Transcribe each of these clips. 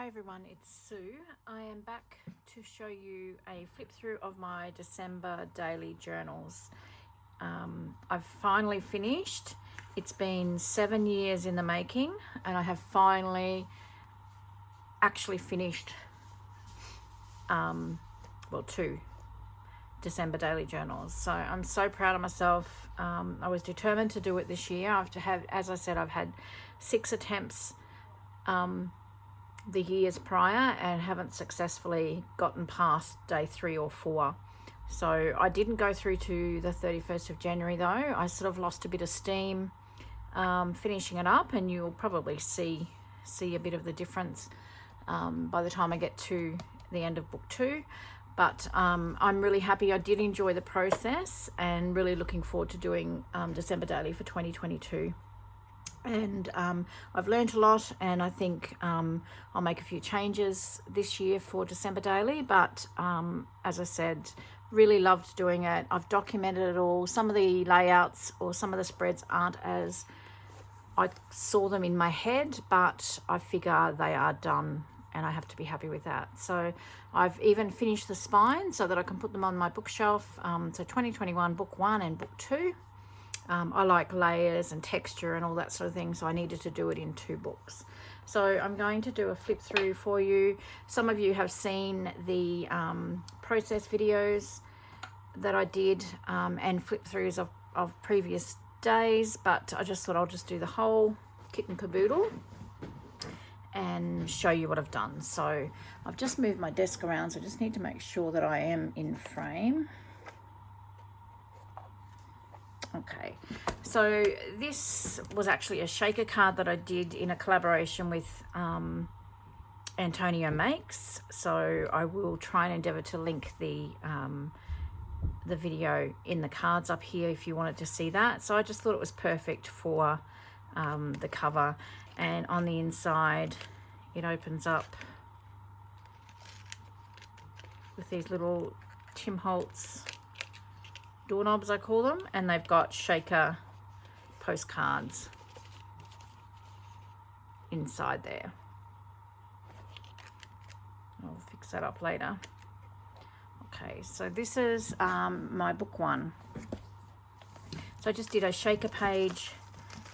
Hi everyone, it's Sue. I am back to show you a flip through of my December daily journals. I've finally finished. It's been 7 years in the making and I have finally actually finished two December daily journals. So I'm so proud of myself. I was determined to do it this year. As I said, I've had 6 attempts the years prior and haven't successfully gotten past day 3 or 4. So I didn't go through to the 31st of January though. I sort of lost a bit of steam finishing it up, and you'll probably see a bit of the difference by the time I get to the end of book 2. But I'm really happy. I did enjoy the process and really looking forward to doing December Daily for 2022. And I've learned a lot, and I think I'll make a few changes this year for December Daily, but as I said, really loved doing it. I've documented it all. Some of the layouts or some of the spreads aren't as I saw them in my head, but I figure they are done and I have to be happy with that. So I've even finished the spine so that I can put them on my bookshelf. So 2021 book 1 and book 2. I like layers and texture and all that sort of thing, so I needed to do it in 2 books. So I'm going to do a flip through for you. Some of you have seen the process videos that I did and flip throughs of previous days, but I just thought I'll just do the whole kit and caboodle and show you what I've done. So I've just moved my desk around, so I just need to make sure that I am in frame. Okay, so this was actually a shaker card that I did in a collaboration with Antonio Makes. So I will try and endeavour to link the video in the cards up here if you wanted to see that. So I just thought it was perfect for the cover, and on the inside it opens up with these little Tim Holtz doorknobs, I call them, and they've got shaker postcards inside there. I'll fix that up later. Okay, so this is my book 1. So I just did a shaker page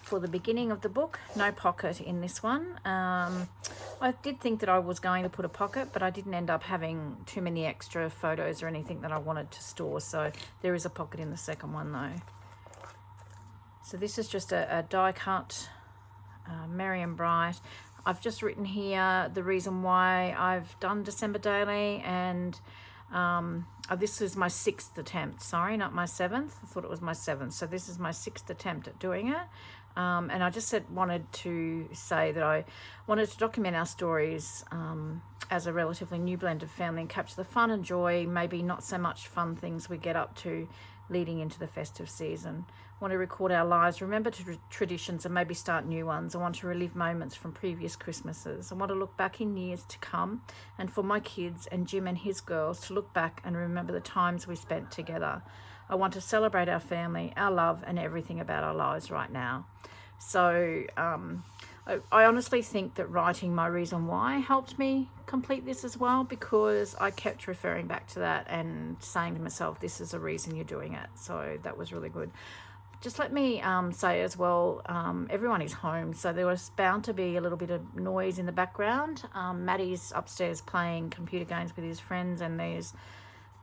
for the beginning of the book, no pocket in this one. I did think that I was going to put a pocket, but I didn't end up having too many extra photos or anything that I wanted to store, so there is a pocket in the second one though. So this is just a die cut Merry and Bright. I've just written here the reason why I've done December Daily, and this is my 6th attempt, sorry, not my 7th. I thought it was my 7th. So this is my 6th attempt at doing it. And I just wanted to say that I wanted to document our stories as a relatively new blended family and capture the fun and joy, maybe not so much fun things we get up to leading into the festive season. I want to record our lives, remember traditions, and maybe start new ones. I want to relive moments from previous Christmases. I want to look back in years to come, and for my kids and Jim and his girls to look back and remember the times we spent together. I want to celebrate our family, our love, and everything about our lives right now. So I honestly think that writing my reason why helped me complete this as well, because I kept referring back to that and saying to myself, this is a reason you're doing it. So that was really good. Just let me say as well, everyone is home, so there was bound to be a little bit of noise in the background. Maddie's upstairs playing computer games with his friends, and there's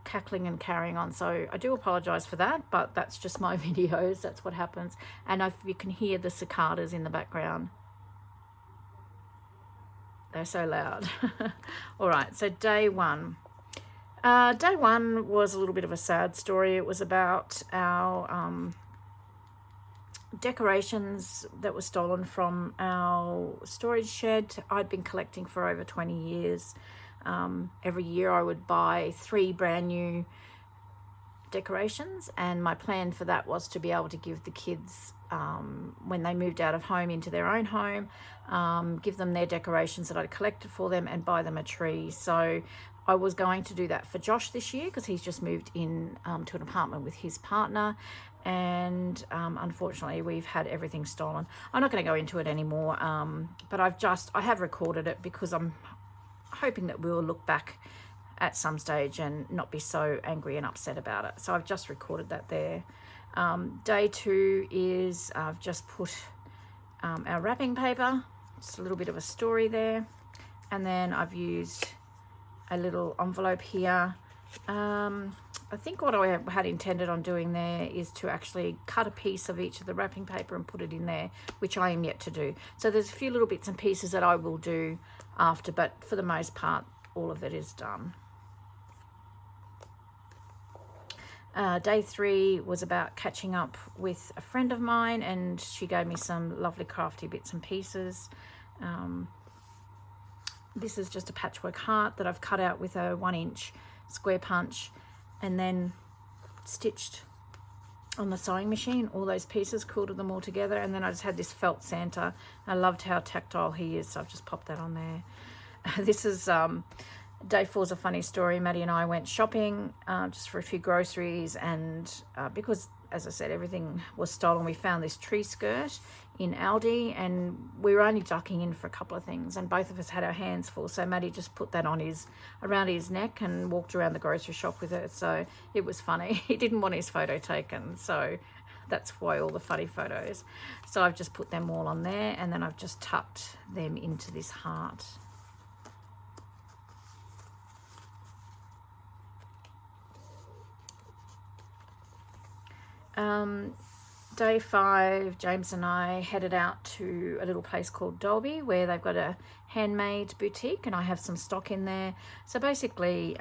cackling and carrying on, so I do apologize for that, but that's just my videos. That's what happens. And if you can hear the cicadas in the background, they're so loud. All right, so day 1. Day 1 was a little bit of a sad story. It was about our decorations that were stolen from our storage shed. I'd been collecting for over 20 years. Every year I would buy 3 brand new decorations, and my plan for that was to be able to give the kids, when they moved out of home into their own home, give them their decorations that I'd collected for them and buy them a tree. So I was going to do that for Josh this year because he's just moved in to an apartment with his partner, and unfortunately we've had everything stolen. I'm not going to go into it anymore, but I have recorded it because I'm hoping that we'll look back at some stage and not be so angry and upset about it. So I've just recorded that there. Day 2 is I've just put our wrapping paper, just a little bit of a story there, and then I've used a little envelope here. I think what I had intended on doing there is to actually cut a piece of each of the wrapping paper and put it in there, which I am yet to do. So there's a few little bits and pieces that I will do after, but for the most part, all of it is done. Day 3 was about catching up with a friend of mine, and she gave me some lovely crafty bits and pieces. This is just a patchwork heart that I've cut out with a 1-inch square punch and then stitched on the sewing machine, all those pieces, quilted them all together, and then I just had this felt Santa. I loved how tactile he is, so I've just popped that on there. This is Day 4 is a funny story. Maddie and I went shopping just for a few groceries, and because, as I said, everything was stolen, we found this tree skirt in Aldi, and we were only ducking in for a couple of things, and both of us had our hands full, so Maddie just put that on around his neck and walked around the grocery shop with it. So it was funny. He didn't want his photo taken, so that's why all the funny photos. So I've just put them all on there, and then I've just tucked them into this heart. Day 5, James and I headed out to a little place called Dolby, where they've got a handmade boutique, and I have some stock in there. So basically,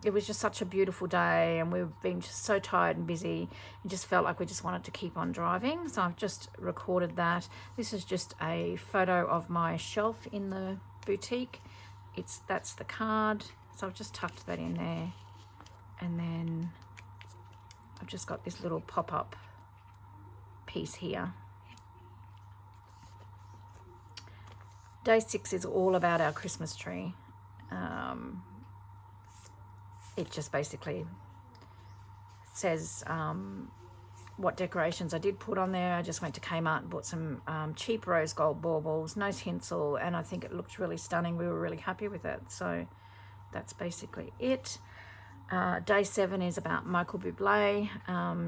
it was just such a beautiful day, and we've been just so tired and busy. It just felt like we just wanted to keep on driving. So I've just recorded that. This is just a photo of my shelf in the boutique. That's the card. So I've just tucked that in there, and then I've just got this little pop-up piece here. Day 6 is all about our Christmas tree. It just basically says what decorations I did put on there. I just went to Kmart and bought some cheap rose gold baubles, no tinsel, and I think it looked really stunning. We were really happy with it. So that's basically it. Day 7 is about Michael Buble.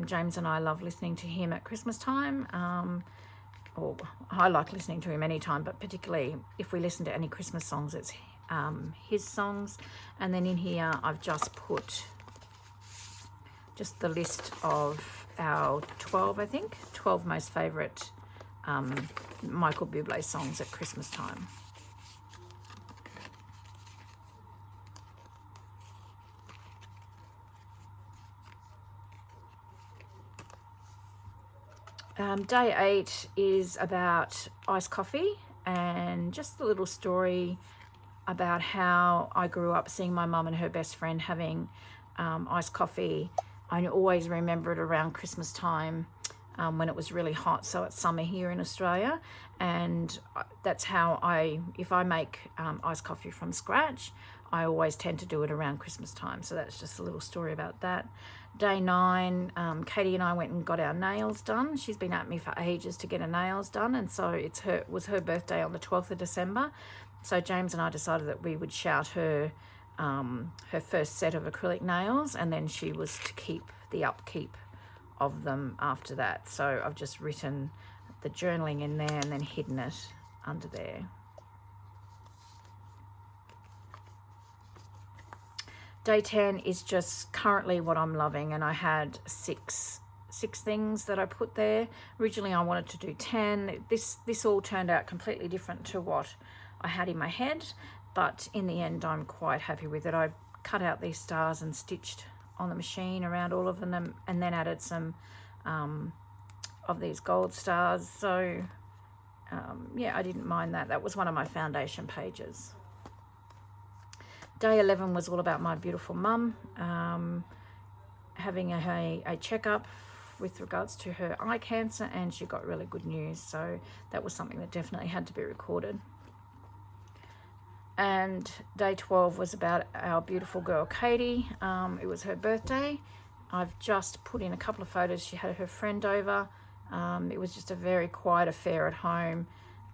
James and I love listening to him at Christmas time. Or I like listening to him anytime, but particularly if we listen to any Christmas songs, it's his songs. And then in here, I've just put just the list of our 12 most favourite Michael Buble songs at Christmas time. Day 8 is about iced coffee, and just a little story about how I grew up seeing my mum and her best friend having iced coffee. I always remember it around Christmas time when it was really hot, so it's summer here in Australia, and that's how if I make iced coffee from scratch, I always tend to do it around Christmas time. So that's just a little story about that. Day 9, Katie and I went and got our nails done. She's been at me for ages to get her nails done, and so it was her birthday on the 12th of December. So James and I decided that we would shout her her first set of acrylic nails, and then she was to keep the upkeep of them after that. So I've just written the journaling in there and then hidden it under there. Day 10 is just currently what I'm loving, and I had six things that I put there. Originally I wanted to do 10. This all turned out completely different to what I had in my head, but in the end I'm quite happy with it. I cut out these stars and stitched on the machine around all of them, and then added some of these gold stars. So yeah, I didn't mind that. That was one of my foundation pages. Day 11 was all about my beautiful mum, having a checkup with regards to her eye cancer, and she got really good news. So that was something that definitely had to be recorded. And day 12 was about our beautiful girl Katie. It was her birthday. I've just put in a couple of photos. She had her friend over. It was just a very quiet affair at home.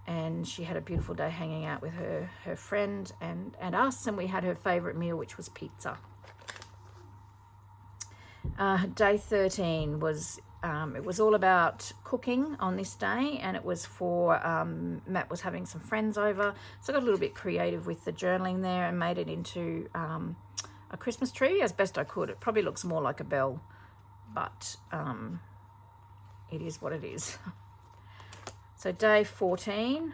and she had a beautiful day hanging out with her friend and us, and we had her favourite meal, which was pizza. Day 13 was, it was all about cooking on this day, and it was for, Matt was having some friends over, so I got a little bit creative with the journaling there and made it into a Christmas tree as best I could. It probably looks more like a bell, but it is what it is. So day 14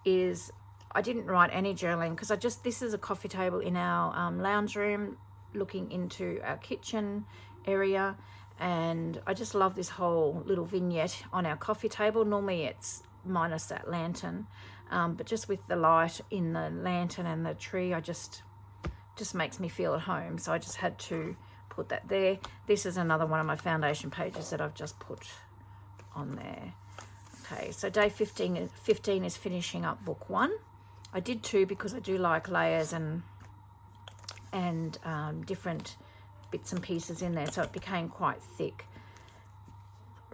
is, I didn't write any journaling because this is a coffee table in our lounge room looking into our kitchen area, and I just love this whole little vignette on our coffee table. Normally it's minus that lantern, but just with the light in the lantern and the tree, I just makes me feel at home, so I just had to put that there. This is another one of my foundation pages that I've just put on there. Okay, so day 15 is finishing up book 1. I did 2 because I do like layers and different bits and pieces in there, so it became quite thick.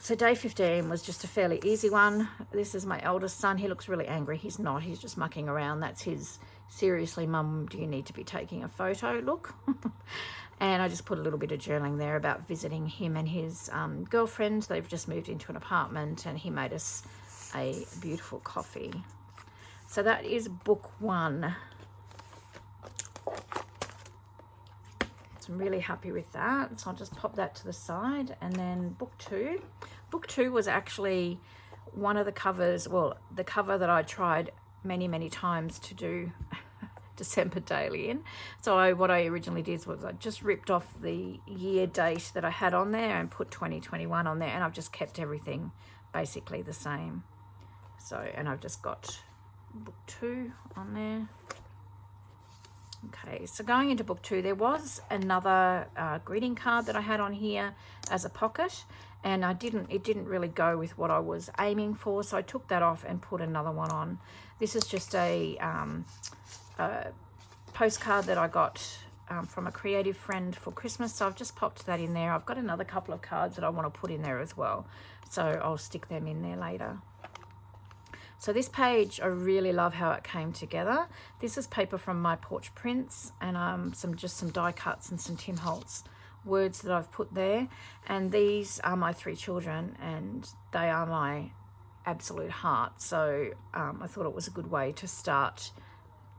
So day 15 was just a fairly easy one. This is my eldest son. He looks really angry. He's not. He's just mucking around. That's his seriously, Mum, do you need to be taking a photo look? And I just put a little bit of journaling there about visiting him and his girlfriend. They've just moved into an apartment, and he made us a beautiful coffee. So that is book 1. So I'm really happy with that. So I'll just pop that to the side. And then book 2. Book 2 was actually one of the covers, well, the cover that I tried many times to do December daily in. So what I originally did was I just ripped off the year date that I had on there and put 2021 on there, and I've just kept everything basically the same. So, and I've just got book 2 on there. Okay, so going into book 2, there was another greeting card that I had on here as a pocket, and it didn't really go with what I was aiming for, so I took that off and put another one on. This is just a postcard that I got from a creative friend for Christmas, so I've just popped that in there. I've got another couple of cards that I want to put in there as well, so I'll stick them in there later. So this page, I really love how it came together. This is paper from My Porch Prints, and some die cuts and some Tim Holtz words that I've put there. And these are my 3 children, and they are my absolute heart. So I thought it was a good way to start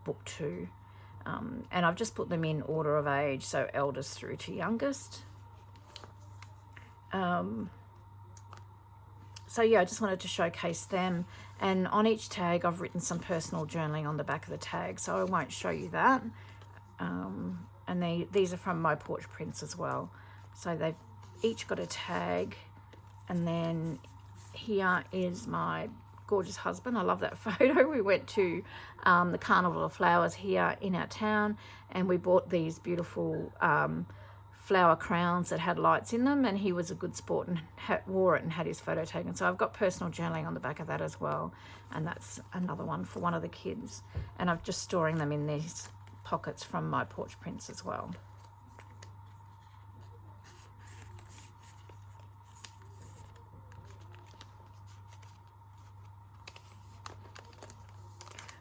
book 2. And I've just put them in order of age, so eldest through to youngest. So yeah, I just wanted to showcase them, and on each tag I've written some personal journaling on the back of the tag, so I won't show you that. And these are from My Porch Prints as well, so they've each got a tag. And then here is my gorgeous husband. I love that photo. We went to the Carnival of Flowers here in our town, and we bought these beautiful flower crowns that had lights in them, and he was a good sport and wore it and had his photo taken. So I've got personal journaling on the back of that as well, and that's another one for one of the kids, and I'm just storing them in these pockets from My Porch Prints as well.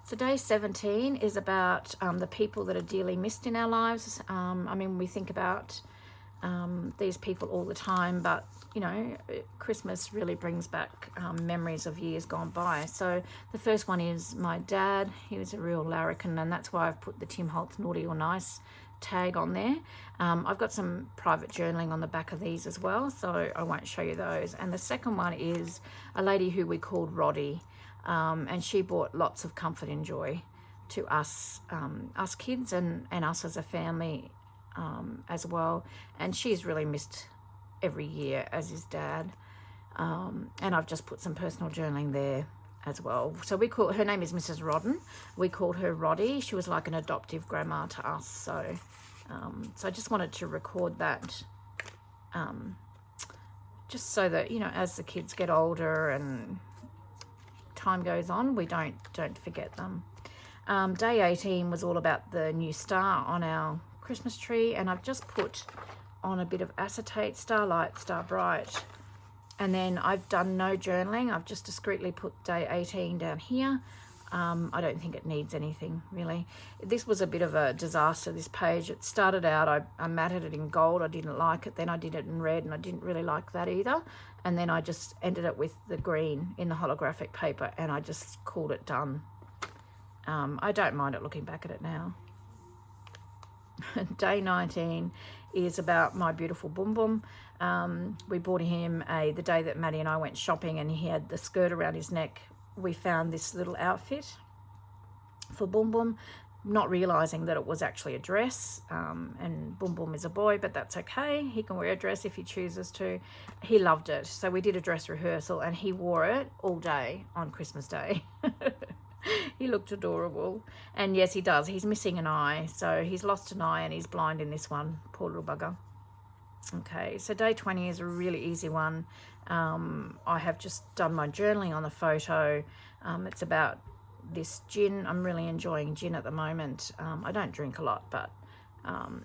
So day 17 is about the people that are dearly missed in our lives. I mean, we think about these people all the time, but you know, Christmas really brings back memories of years gone by. So the first one is my dad. He was a real larrikin, and that's why I've put the Tim Holtz Naughty or Nice tag on there. I've got some private journaling on the back of these as well, so I won't show you those. And the second one is a lady who we called Roddy, and she brought lots of comfort and joy to us kids and us as a family as well. And she's really missed every year, as is Dad. And I've just put some personal journaling there as well. So her name is Mrs. Rodden. We called her Roddy. She was like an adoptive grandma to us. So I just wanted to record that, just so that, you know, as the kids get older and time goes on, we don't forget them. Day 18 was all about the new star on our Christmas tree, and I've just put on a bit of acetate, Starlight, Star Bright, And then I've done no journaling. I've just discreetly put day 18 down here. I don't think it needs anything really. This was a bit of a disaster, this page. It started out, I matted it in gold. I didn't like it. Then I did it in red and I didn't really like that either. And then I just ended it with the green in the holographic paper and I just called it done. I don't mind it looking back at it now. Day 19 is about my beautiful Boom Boom. We bought him the day that Maddie and I went shopping, and he had the skirt around his neck. We found this little outfit for Boom Boom, not realizing that it was actually a dress, and Boom Boom is a boy, but that's okay. He can wear a dress if he chooses to. He loved it. So we did a dress rehearsal and he wore it all day on Christmas Day. He looked adorable. And yes, he does. He's missing an eye. So he's lost an eye and he's blind in this one. Poor little bugger. Okay, so day 20 is a really easy one. I have just done my journaling on the photo. It's about this gin. I'm really enjoying gin at the moment. I don't drink a lot, but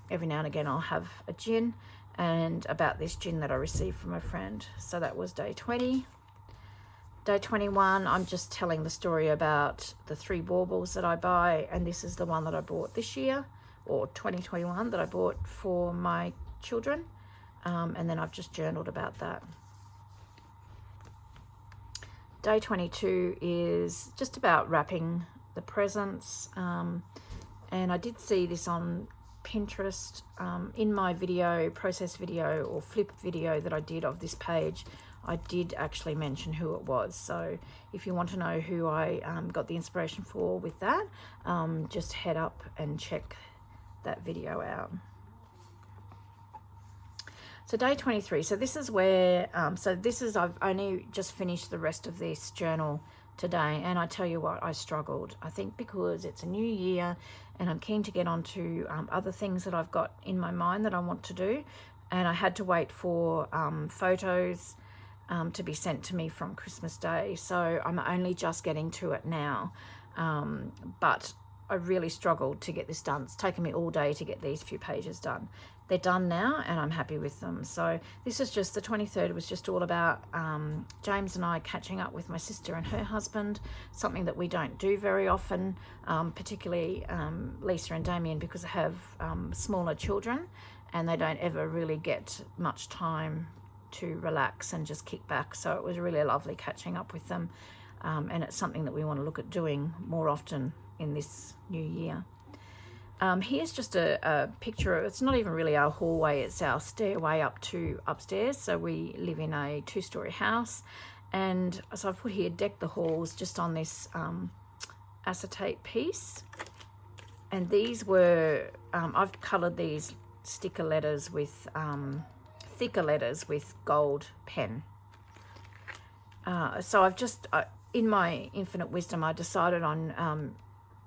every now and again I'll have a gin, and about this gin that I received from a friend. So that was day 20. Day 21, I'm just telling the story about the 3 baubles that I buy, and this is the one that I bought this year, or 2021, that I bought for my children, and then I've just journaled about that. Day 22 is just about wrapping the presents, and I did see this on Pinterest in my video, process video or flip video that I did of this page. I did actually mention who it was, so if you want to know who I got the inspiration for with that, just head up and check that video out. So day 23, so this is where, I've only just finished the rest of this journal today, and I tell you what, I struggled. I think because it's a new year and I'm keen to get on to other things that I've got in my mind that I want to do, and I had to wait for photos to be sent to me from Christmas Day, so I'm only just getting to it now, but I really struggled to get this done. It's taken me all day to get these few pages done. They're done now and I'm happy with them. So this is just, the 23rd was just all about James and I catching up with my sister and her husband, something that we don't do very often, particularly Lisa and Damien, because they have smaller children and they don't ever really get much time to relax and just kick back. So it was really lovely catching up with them, and it's something that we want to look at doing more often in this new year. Here's just a picture of, it's not even really our hallway, it's our stairway up to upstairs. So we live in a 2-story house, and so I've put here deck the halls just on this acetate piece, and these were I've coloured these sticker letters with thicker letters with gold pen. So I've just in my infinite wisdom, I decided on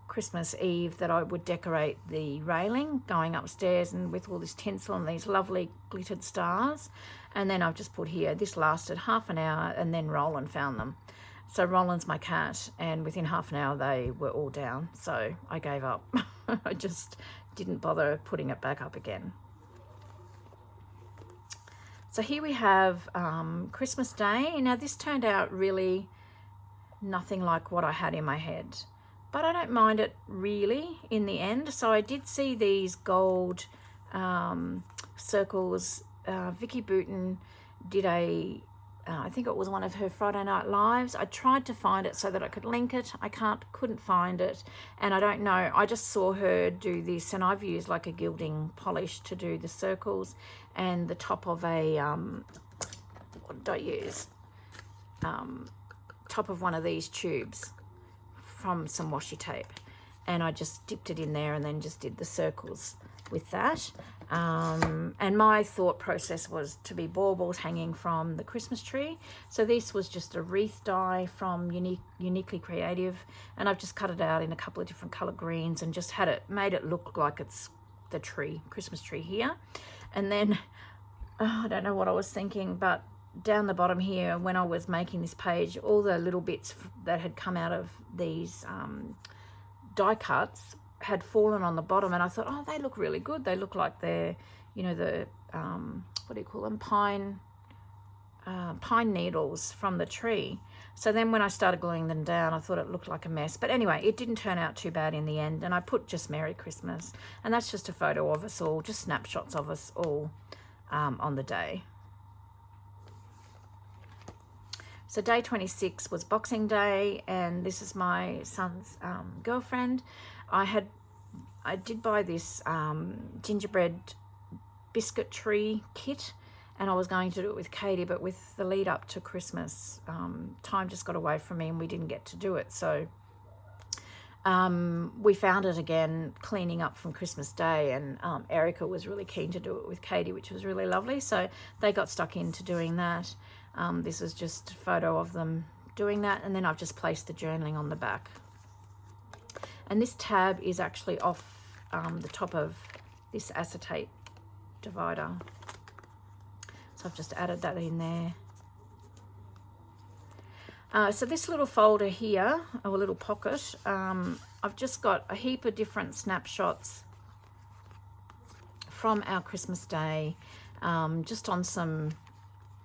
Christmas Eve that I would decorate the railing going upstairs, and with all this tinsel and these lovely glittered stars. And then I've just put here, this lasted half an hour, and then Roland found them. So Roland's my cat, and within half an hour they were all down, so I gave up. I just didn't bother putting it back up again. So here we have Christmas Day. Now this turned out really nothing like what I had in my head, but I don't mind it really in the end. So I did see these gold circles. Vicky Booten did a, I think it was one of her Friday Night Lives. I tried to find it so that I could link it. I couldn't find it, and I don't know. I just saw her do this, and I've used like a gilding polish to do the circles and the top of a what did I use? Top of one of these tubes from some washi tape, and I just dipped it in there and then just did the circles with that. And my thought process was to be baubles hanging from the Christmas tree. So this was just a wreath die from Uniquely Creative, and I've just cut it out in a couple of different color greens and just made it look like it's the tree, Christmas tree here. And then I don't know what I was thinking, but down the bottom here, when I was making this page, all the little bits that had come out of these die cuts had fallen on the bottom, and I thought, oh, they look really good. They look like they're, you know, the what do you call them, pine pine needles from the tree. So then when I started gluing them down, I thought it looked like a mess. But anyway, it didn't turn out too bad in the end. And I put just Merry Christmas. And that's just a photo of us all, just snapshots of us all on the day. So day 26 was Boxing Day, and this is my son's girlfriend. I did buy this gingerbread biscuit tree kit, and I was going to do it with Katie, but with the lead up to Christmas, time just got away from me and we didn't get to do it. So we found it again cleaning up from Christmas Day, and Erica was really keen to do it with Katie, which was really lovely. So they got stuck into doing that. This is just a photo of them doing that, and then I've just placed the journaling on the back. And this tab is actually off the top of this acetate divider. So I've just added that in there. So this little folder here, or a little pocket, I've just got a heap of different snapshots from our Christmas Day, just on some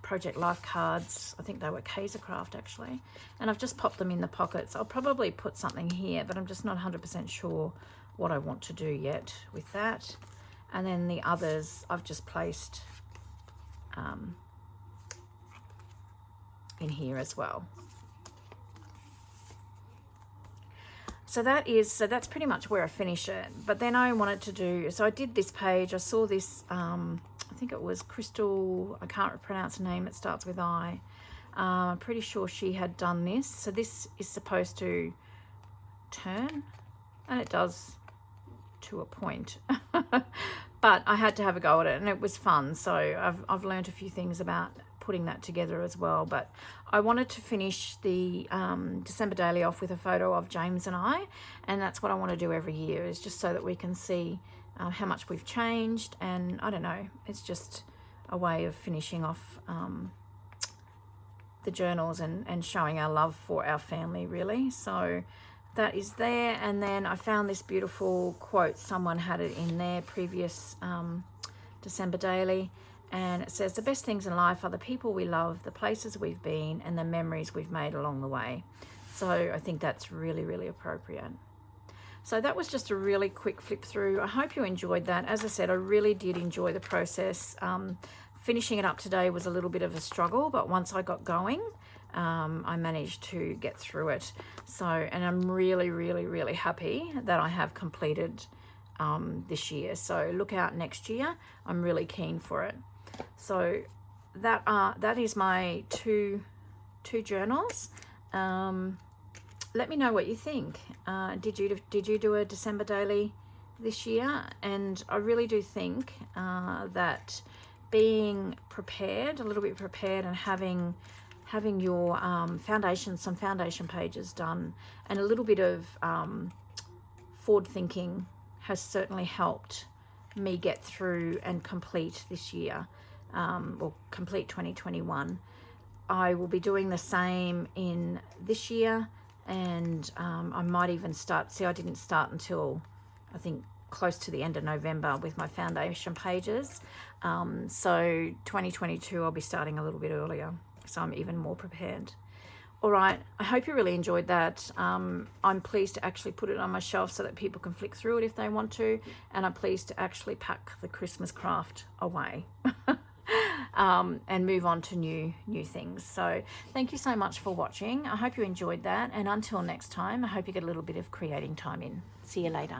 Project Life cards. I think they were Kaisercraft actually. And I've just popped them in the pockets. I'll probably put something here, but I'm just not 100% sure what I want to do yet with that. And then the others I've just placed in here as well. So that's pretty much where I finish it. But then I wanted to do, so I did this page. I saw this, I think it was Crystal, I can't pronounce her name, it starts with I. I'm pretty sure she had done this. So this is supposed to turn, and it does to a point. But I had to have a go at it, and it was fun. So I've learned a few things about putting that together as well. But I wanted to finish the December daily off with a photo of James and I, and that's what I want to do every year, is just so that we can see how much we've changed. And I don't know, it's just a way of finishing off the journals and showing our love for our family, really. So that is there. And then I found this beautiful quote. Someone had it in their previous December daily, and it says, the best things in life are the people we love, the places we've been, and the memories we've made along the way. So I think that's really, really appropriate. So that was just a really quick flip through. I hope you enjoyed that. As I said, I really did enjoy the process. Finishing it up today was a little bit of a struggle, but once I got going, I managed to get through it. So, and I'm really, really, really happy that I have completed this year. So look out next year. I'm really keen for it. So that is my two journals. Let me know what you think. Did you do a December daily this year? And I really do think that being prepared, a little bit prepared, and having your some foundation pages done, and a little bit of forward thinking has certainly helped me get through and complete this year, or complete 2021. I will be doing the same in this year, and I might even start, I didn't start until I think close to the end of November with my foundation pages. So 2022 I'll be starting a little bit earlier, so I'm even more prepared. All right, I hope you really enjoyed that. I'm pleased to actually put it on my shelf so that people can flick through it if they want to, and I'm pleased to actually pack the Christmas craft away and move on to new things. So thank you so much for watching. I hope you enjoyed that, and until next time, I hope you get a little bit of creating time in. See you later.